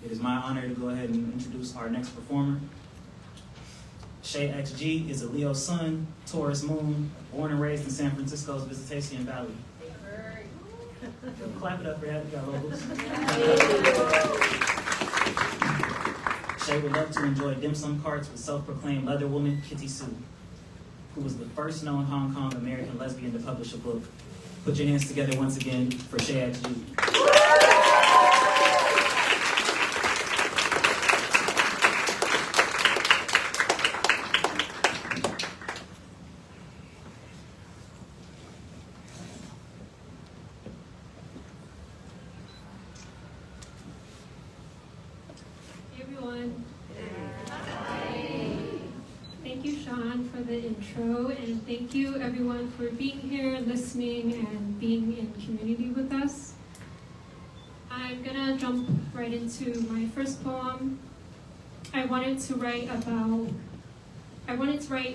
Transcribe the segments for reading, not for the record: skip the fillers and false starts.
It is my honor to go ahead and introduce our next performer. Shay XG is a Leo sun, Taurus moon, born and raised in San Francisco's Visitation Valley. Clap it up for that, we got locals. Shay would love to enjoy dim sum carts with self-proclaimed leather woman Kitty Sue, who was the first known Hong Kong American lesbian to publish a book. Put your hands together once again for Shay XG. Intro, and thank you everyone for being here, listening, and being in community with us. I'm gonna jump right into my first poem. I wanted to write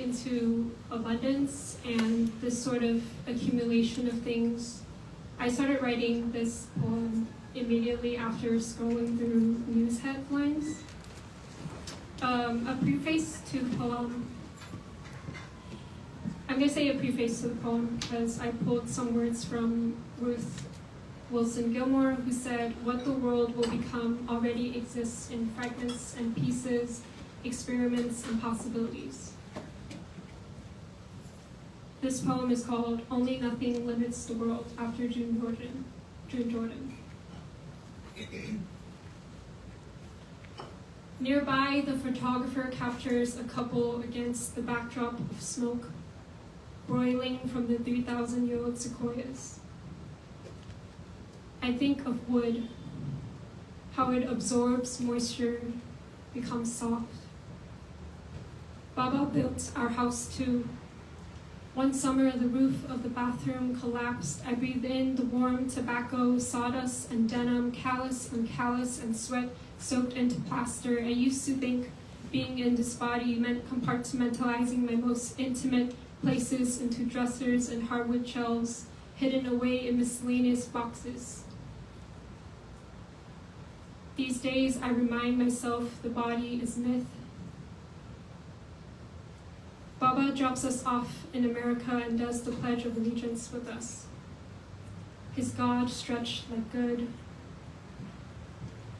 into abundance and this sort of accumulation of things. I started writing this poem immediately after scrolling through news headlines. A preface to the poem. I'm going to say a preface to the poem because I pulled some words from Ruth Wilson Gilmore, who said, "What the world will become already exists in fragments and pieces, experiments and possibilities." This poem is called "Only Nothing Limits the World" after June Jordan. Nearby, the photographer captures a couple against the backdrop of smoke broiling from the 3,000-year-old sequoias. I think of wood, how it absorbs moisture, becomes soft. Baba built our house too. One summer, the roof of the bathroom collapsed. I breathed in the warm tobacco, sawdust, and denim, callus on callus, and sweat soaked into plaster. I used to think being in this body meant compartmentalizing my most intimate places into dressers and hardwood shelves, hidden away in miscellaneous boxes. These days, I remind myself the body is myth. Baba drops us off in America and does the Pledge of Allegiance with us. His God stretched like good.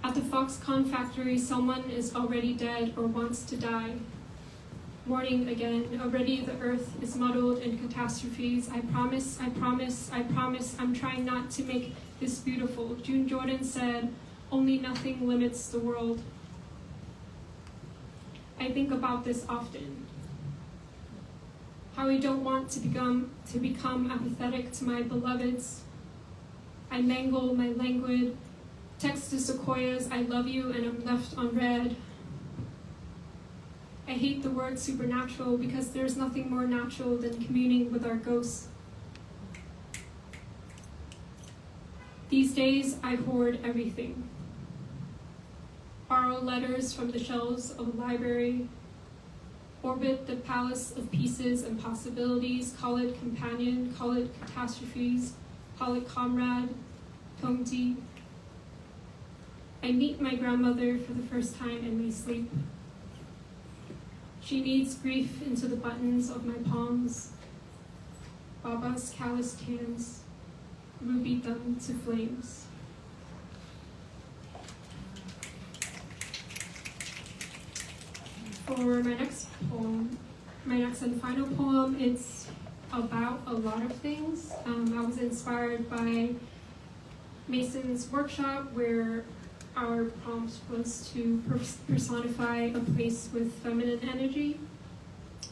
At the Foxconn factory, someone is already dead or wants to die. Morning again, already the earth is muddled in catastrophes. I promise, I'm trying not to make this beautiful. June Jordan said, "Only nothing limits the world." I think about this often. How I don't want to become apathetic to my beloveds. I mangle my languid, text to sequoias, "I love you," and I'm left unread. I hate the word supernatural because there's nothing more natural than communing with our ghosts. These days, I hoard everything. Borrow letters from the shelves of a library. Orbit the palace of pieces and possibilities. Call it companion, call it catastrophes, call it comrade, Tongji. I meet my grandmother for the first time in my sleep. She kneads grief into the buttons of my palms. Baba's calloused hands ruby them to flames. For my next and final poem, it's about a lot of things. I was inspired by Mason's workshop, where our prompt was to personify a place with feminine energy.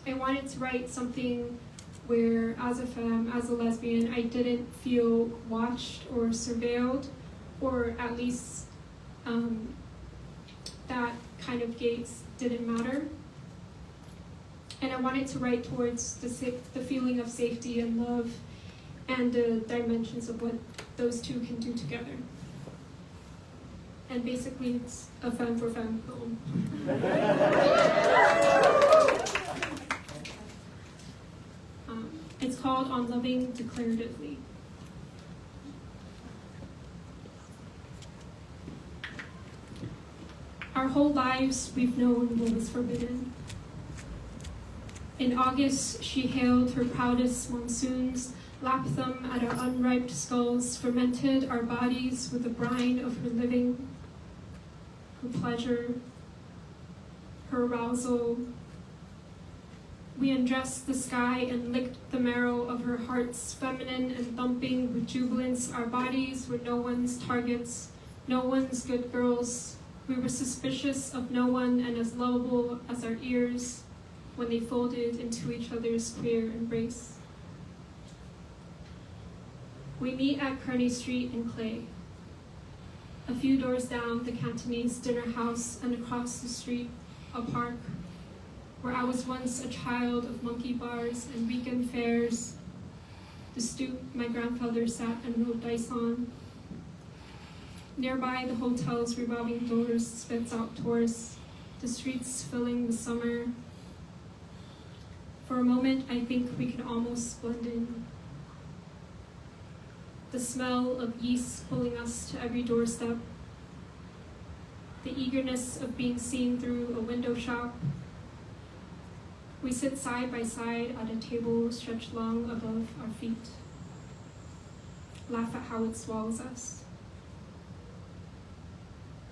I wanted to write something where, as a femme, as a lesbian, I didn't feel watched or surveilled, or at least that kind of gaze didn't matter. And I wanted to write towards the feeling of safety and love and the dimensions of what those two can do together. And basically, it's a femme for femme poem. It's called "On Loving Declaratively." Our whole lives we've known what was forbidden. In August, she hailed her proudest monsoons, lapped them at our unripe skulls, fermented our bodies with the brine of her living, her pleasure, her arousal. We undressed the sky and licked the marrow of her hearts, feminine and thumping with jubilance. Our bodies were no one's targets, no one's good girls. We were suspicious of no one and as lovable as our ears when they folded into each other's queer embrace. We meet at Kearney Street in Clay, a few doors down the Cantonese dinner house and across the street, a park where I was once a child of monkey bars and weekend fairs, the stoop my grandfather sat and rolled dice on. Nearby, the hotel's revolving doors spits out tourists, the streets filling the summer. For a moment, I think we can almost blend in. The smell of yeast pulling us to every doorstep, the eagerness of being seen through a window shop. We sit side by side at a table stretched long above our feet, laugh at how it swallows us.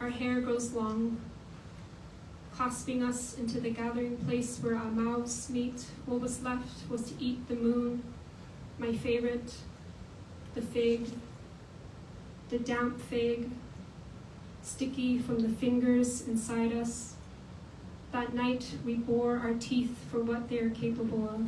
Our hair grows long, clasping us into the gathering place where our mouths meet. What was left was to eat the moon, my favorite, the fig, the damp fig, sticky from the fingers inside us. That night we bore our teeth for what they are capable of.